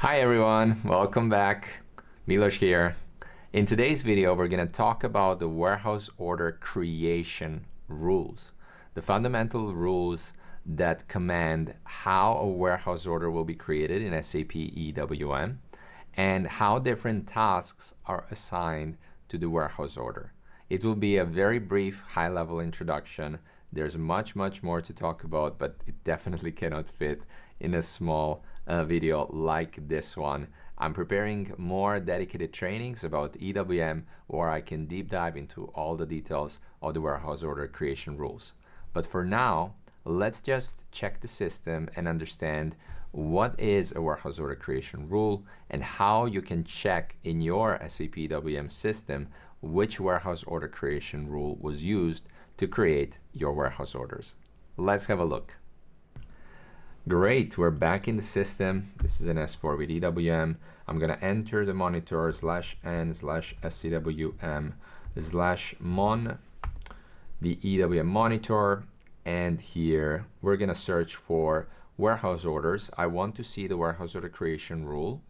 Hi everyone, welcome back. Milos here. In today's video, we're going to talk about the warehouse order creation rules, the fundamental rules that command how a warehouse order will be created in SAP EWM and how different tasks are assigned to the warehouse order. It will be a very brief high-level introduction. There's much more to talk about, but it definitely cannot fit in a small video like this one. I'm preparing more dedicated trainings about EWM where I can deep dive into all the details of the warehouse order creation rules. But for now, let's just check the system and understand what is a warehouse order creation rule and how you can check in your SAP EWM system which warehouse order creation rule was used to create your warehouse orders. Let's have a look. Great, we're back in the system. This is an S4 with EWM. I'm gonna enter the monitor /n/SCWM/mon, the EWM monitor, and here we're gonna search for warehouse orders. I want to see the warehouse order creation rule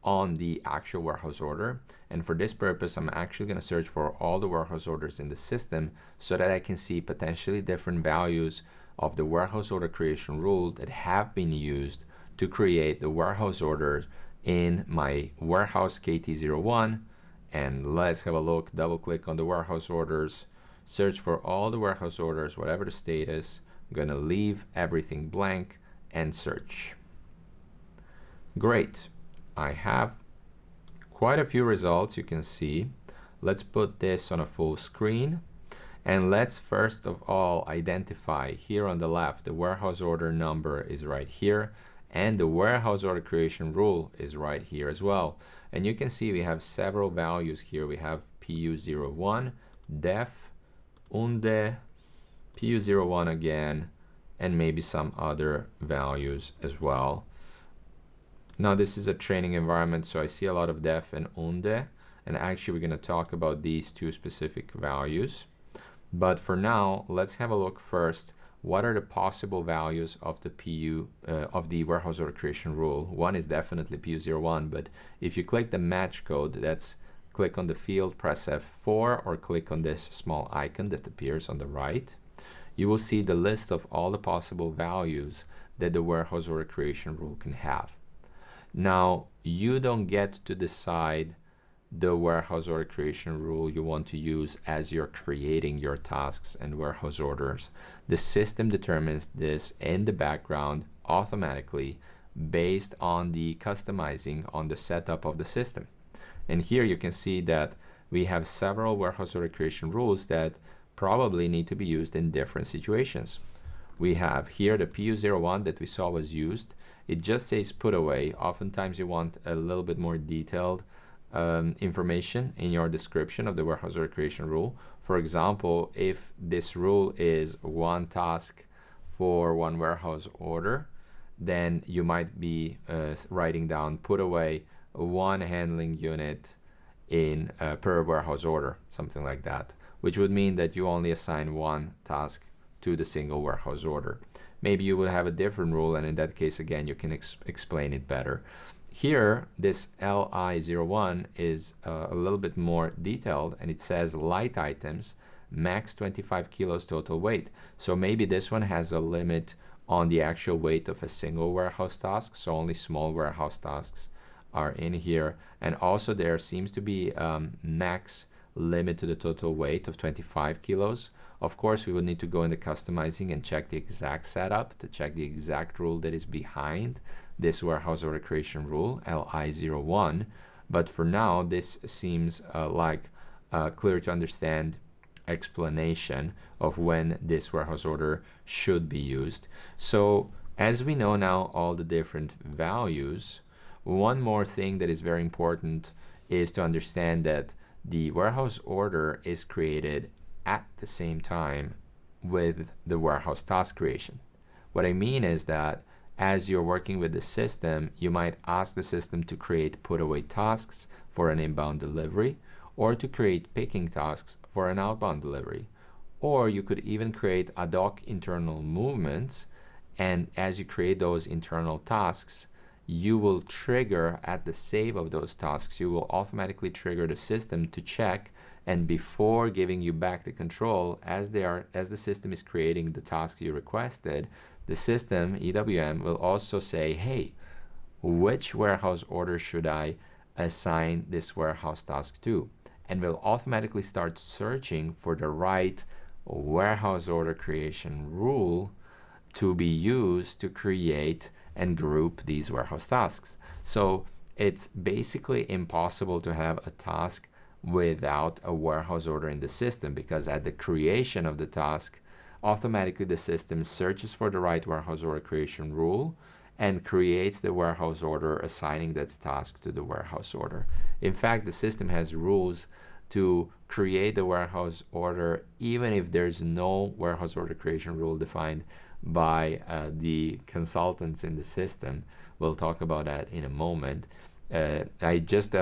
on the actual warehouse order, and for this purpose I'm actually going to search for all the warehouse orders in the system so that I can see potentially different values of the warehouse order creation rule that have been used to create the warehouse orders in my warehouse KT01. And let's have a look. Double click on the warehouse orders, search for all the warehouse orders, whatever the status. I'm going to leave everything blank and search. Great, I have quite a few results you can see. Let's put this on a full screen, and let's first of all identify here on the left the warehouse order number is right here, and the warehouse order creation rule is right here as well. And you can see we have several values here. We have PU01, def, UNDE, PU01 again, and maybe some other values as well. Now this is a training environment, so I see a lot of def and UNDE, and actually we're going to talk about these two specific values. But for now, let's have a look first. What are the possible values of the PU of the warehouse order creation rule? One is definitely PU01, but if you click the match code, that's click on the field, press F4, or click on this small icon that appears on the right, you will see the list of all the possible values that the warehouse order creation rule can have. Now, you don't get to decide the warehouse order creation rule you want to use as you're creating your tasks and warehouse orders. The system determines this in the background automatically based on the customizing on the setup of the system. And here you can see that we have several warehouse order creation rules that probably need to be used in different situations. We have here the PU01 that we saw was used. It just says put away. Oftentimes you want a little bit more detailed information in your description of the warehouse order creation rule. For example, if this rule is one task for one warehouse order, then you might be writing down put away one handling unit in per warehouse order, something like that, which would mean that you only assign one task to the single warehouse order. Maybe you will have a different rule, and in that case again you can explain it better. Here this LI01 is a little bit more detailed, and it says light items max 25 kilos total weight. So maybe this one has a limit on the actual weight of a single warehouse task, so only small warehouse tasks are in here. And also there seems to be max limit to the total weight of 25 kilos. Of course, we would need to go into customizing and check the exact setup to check the exact rule that is behind this warehouse order creation rule, LI01. But for now, this seems like a clear to understand explanation of when this warehouse order should be used. So as we know now all the different values, one more thing that is very important is to understand that the warehouse order is created at the same time with the warehouse task creation. What I mean is that as you're working with the system, you might ask the system to create put away tasks for an inbound delivery, or to create picking tasks for an outbound delivery. Or you could even create ad hoc internal movements, and as you create those internal tasks, you will trigger at the save of those tasks, you will automatically trigger the system to check, and before giving you back the control, as the system is creating the tasks you requested, the system EWM will also say, hey, which warehouse order should I assign this warehouse task to, and will automatically start searching for the right warehouse order creation rule to be used to create and group these warehouse tasks. So it's basically impossible to have a task without a warehouse order in the system, because at the creation of the task, automatically the system searches for the right warehouse order creation rule and creates the warehouse order, assigning that task to the warehouse order. In fact, the system has rules to create the warehouse order even if there's no warehouse order creation rule defined by the consultants in the system. We'll talk about that in a moment. A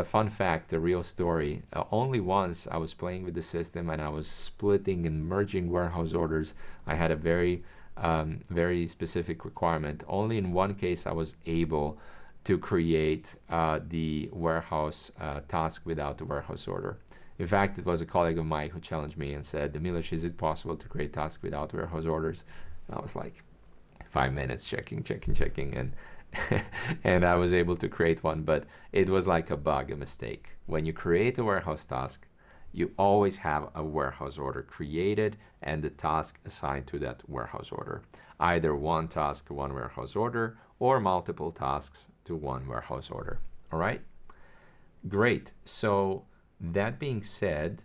fun fact, a real story. Only once I was playing with the system and I was splitting and merging warehouse orders. I had a very specific requirement. Only in one case I was able to create the warehouse task without the warehouse order. In fact, it was a colleague of mine who challenged me and said, Milos, is it possible to create tasks without warehouse orders? And I was like, 5 minutes checking, and and I was able to create one, but it was like a bug, a mistake. When you create a warehouse task, you always have a warehouse order created and the task assigned to that warehouse order. Either one task, one warehouse order, or multiple tasks to one warehouse order. All right? Great. So that being said,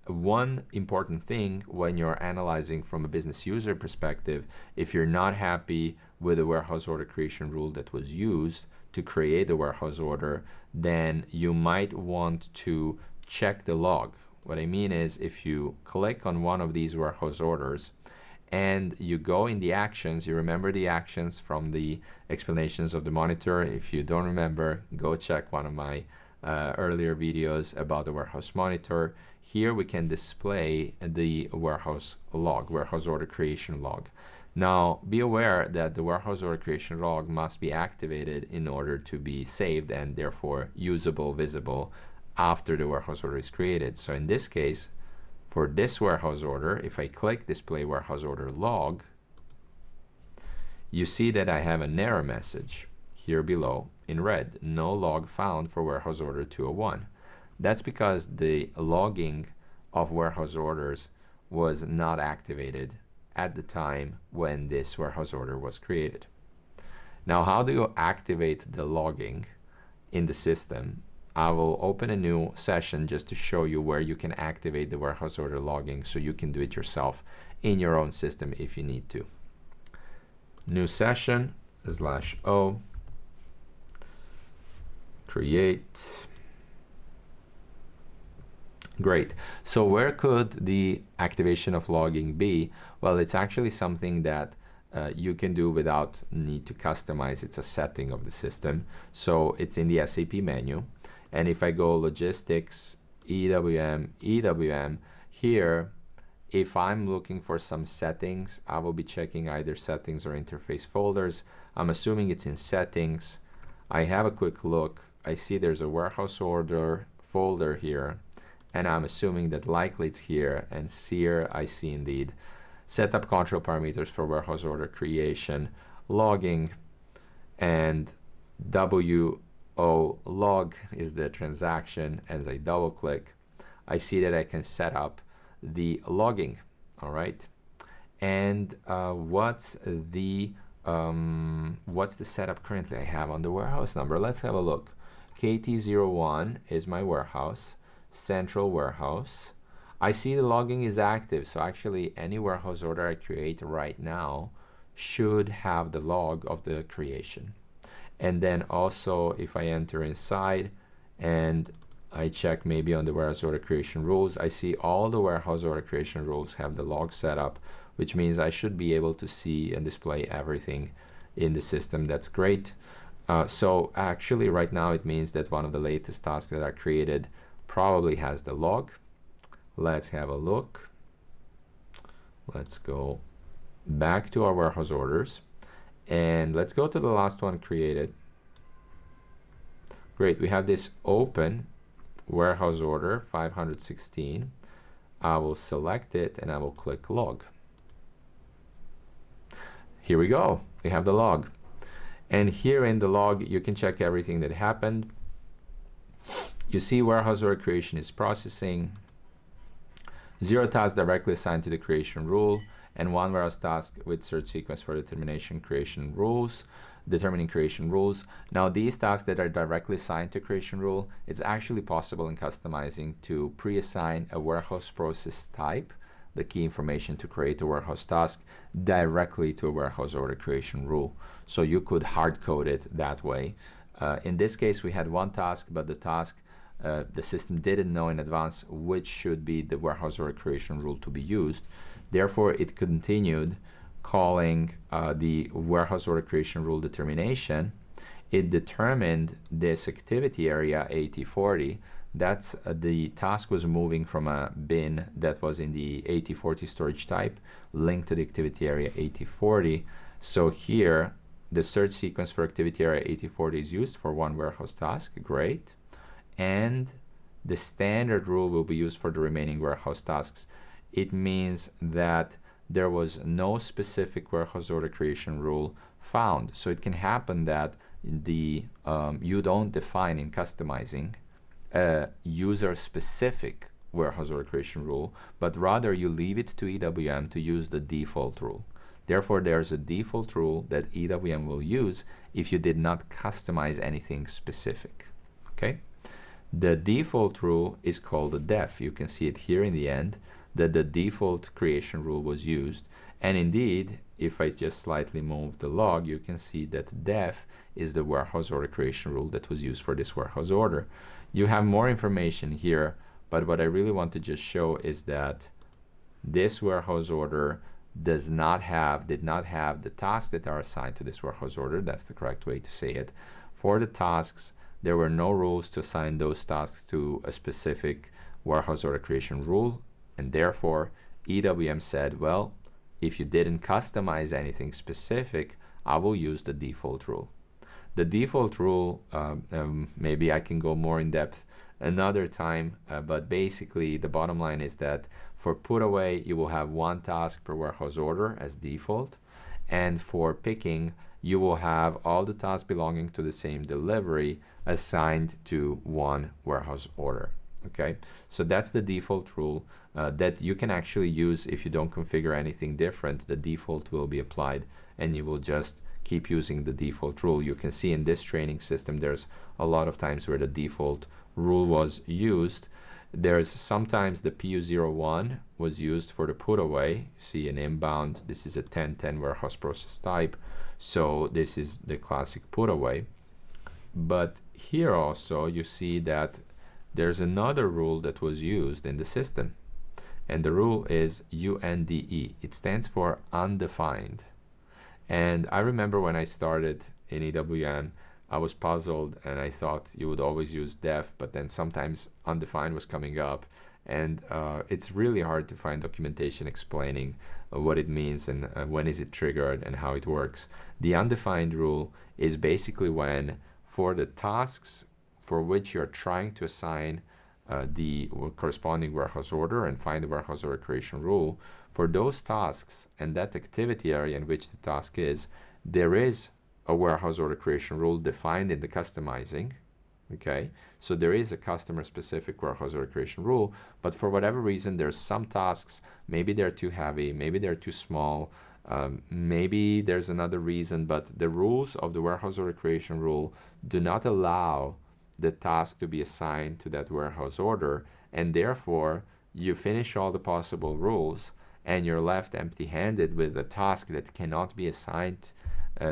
one important thing when you're analyzing from a business user perspective, if you're not happy with the warehouse order creation rule that was used to create the warehouse order, then you might want to check the log. What I mean is, if you click on one of these warehouse orders and you go in the actions, you remember the actions from the explanations of the monitor. If you don't remember, go check one of my earlier videos about the warehouse monitor. Here we can display the warehouse log, warehouse order creation log. Now be aware that the warehouse order creation log must be activated in order to be saved and therefore usable, visible after the warehouse order is created. So in this case, for this warehouse order, if I click display warehouse order log, you see that I have an error message here below in red, no log found for warehouse order 201. That's because the logging of warehouse orders was not activated at the time when this warehouse order was created. Now, how do you activate the logging in the system? I will open a new session just to show you where you can activate the warehouse order logging so you can do it yourself in your own system if you need to. New session /O, create. Great. So where could the activation of logging be? Well, it's actually something that you can do without need to customize. It's a setting of the system. So it's in the SAP menu. And if I go logistics, EWM, here, if I'm looking for some settings, I will be checking either settings or interface folders. I'm assuming it's in settings. I have a quick look. I see there's a warehouse order folder here, and I'm assuming that likely it's here, and here I see indeed set up control parameters for warehouse order creation, logging, and WO log is the transaction. As I double click, I see that I can set up the logging. All right, and what's the setup currently I have on the warehouse number? Let's have a look. KT01 is my warehouse, central warehouse. I see the logging is active, so actually any warehouse order I create right now should have the log of the creation. And then also if I enter inside and I check maybe on the warehouse order creation rules, I see all the warehouse order creation rules have the log set up, which means I should be able to see and display everything in the system. That's great. So actually right now it means that one of the latest tasks that are created probably has the log. Let's have a look. Let's go back to our warehouse orders and let's go to the last one created. Great, we have this open warehouse order 516. I will select it and I will click log. Here we go, we have the log. And here in the log, you can check everything that happened. You see warehouse order creation is processing, 0 tasks directly assigned to the creation rule, and 1 warehouse task with search sequence for determining creation rules. Now these tasks that are directly assigned to creation rule, it's actually possible in customizing to pre-assign a warehouse process type, the key information to create a warehouse task, directly to a warehouse order creation rule. So you could hard code it that way. In this case, we had 1 task, but the system didn't know in advance which should be the warehouse order creation rule to be used. Therefore, it continued calling the warehouse order creation rule determination. It determined this activity area 8040. That's the task was moving from a bin that was in the 8040 storage type linked to the activity area 8040. So here, the search sequence for activity area 8040 is used for 1 warehouse task. Great. And the standard rule will be used for the remaining warehouse tasks. It means that there was no specific warehouse order creation rule found. So it can happen that you don't define in customizing a user-specific warehouse order creation rule, but rather you leave it to EWM to use the default rule. Therefore, there's a default rule that EWM will use if you did not customize anything specific. Okay? The default rule is called a def. You can see it here in the end that the default creation rule was used. And indeed, if I just slightly move the log, you can see that def is the warehouse order creation rule that was used for this warehouse order. You have more information here, but what I really want to just show is that this warehouse order did not have the tasks that are assigned to this warehouse order. That's the correct way to say it. For the tasks, there were no rules to assign those tasks to a specific warehouse order creation rule, and therefore EWM said, well, if you didn't customize anything specific, I will use the default rule. The default rule, maybe I can go more in depth another time, but basically the bottom line is that for put away, you will have 1 task per warehouse order as default, and for picking, you will have all the tasks belonging to the same delivery assigned to 1 warehouse order. Okay, so that's the default rule that you can actually use if you don't configure anything different. The default will be applied and you will just keep using the default rule. You can see in this training system there's a lot of times where the default rule was used. There's sometimes the PU01 was used for the put away. See an inbound, this is a 1010 warehouse process type, so this is the classic put away. But here also you see that there's another rule that was used in the system, and the rule is UNDE. It stands for undefined. And I remember when I started in EWM, I was puzzled and I thought you would always use def, but then sometimes undefined was coming up, and it's really hard to find documentation explaining what it means and when is it triggered and how it works. The undefined rule is basically when for the tasks for which you're trying to assign the corresponding warehouse order and find the warehouse order creation rule, for those tasks and that activity area in which the task is, there is a warehouse order creation rule defined in the customizing. Okay, so there is a customer specific warehouse order creation rule, but for whatever reason there's some tasks, maybe they're too heavy, maybe they're too small, maybe there's another reason, but the rules of the warehouse order creation rule do not allow the task to be assigned to that warehouse order, and therefore you finish all the possible rules and you're left empty-handed with a task that cannot be assigned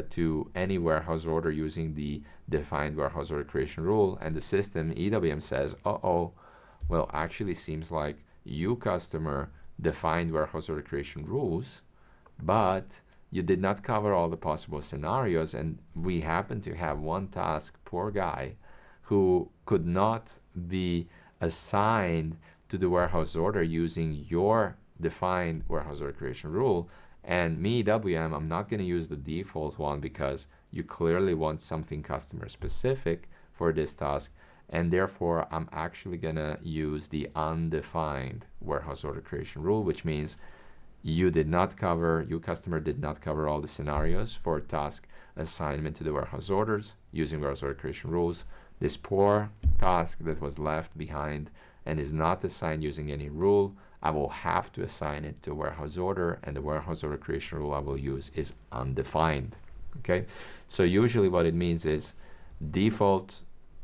to any warehouse order using the defined warehouse order creation rule, and the system EWM says, well, actually seems like you customer defined warehouse order creation rules, but you did not cover all the possible scenarios, and we happen to have 1 task, poor guy, who could not be assigned to the warehouse order using your defined warehouse order creation rule. And me, EWM, I'm not going to use the default one because you clearly want something customer specific, for this task, and therefore I'm actually gonna use the undefined warehouse order creation rule, which means you customer did not cover all the scenarios for task assignment to the warehouse orders using warehouse order creation rules. This poor task that was left behind and is not assigned using any rule, I will have to assign it to a warehouse order, and the warehouse order creation rule I will use is undefined. Okay, so usually what it means is default,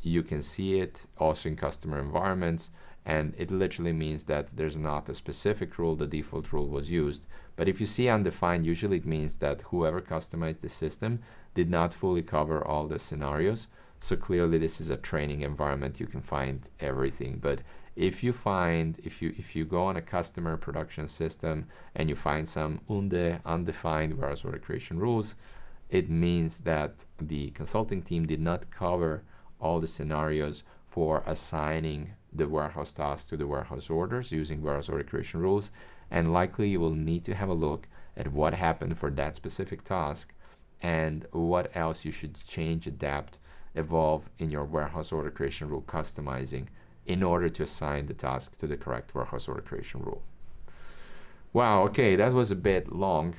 you can see it also in customer environments, and it literally means that there's not a specific rule, the default rule was used. But if you see undefined, usually it means that whoever customized the system did not fully cover all the scenarios. So clearly this is a training environment, you can find everything. But if you go on a customer production system and you find some UNDE, undefined warehouse order creation rules, it means that the consulting team did not cover all the scenarios for assigning the warehouse task to the warehouse orders using warehouse order creation rules, and likely you will need to have a look at what happened for that specific task and what else you should change, adapt, evolve in your warehouse order creation rule customizing in order to assign the task to the correct warehouse order creation rule. Wow, okay, that was a bit long.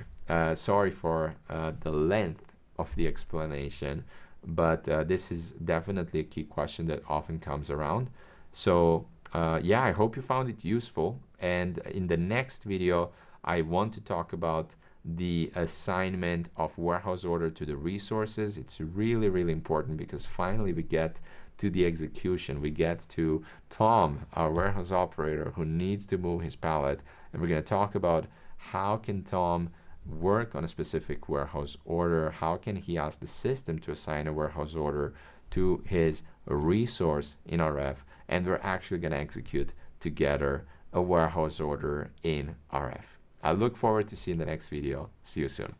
Sorry for the length of the explanation, but this is definitely a key question that often comes around. So yeah, I hope you found it useful, and in the next video I want to talk about the assignment of warehouse order to the resources. It's really important because finally we get to the execution. We get to Tom, our warehouse operator, who needs to move his pallet, and we're going to talk about how can Tom work on a specific warehouse order, how can he ask the system to assign a warehouse order to his resource in RF, and we're actually going to execute together a warehouse order in RF. I look forward to seeing the next video. See you soon.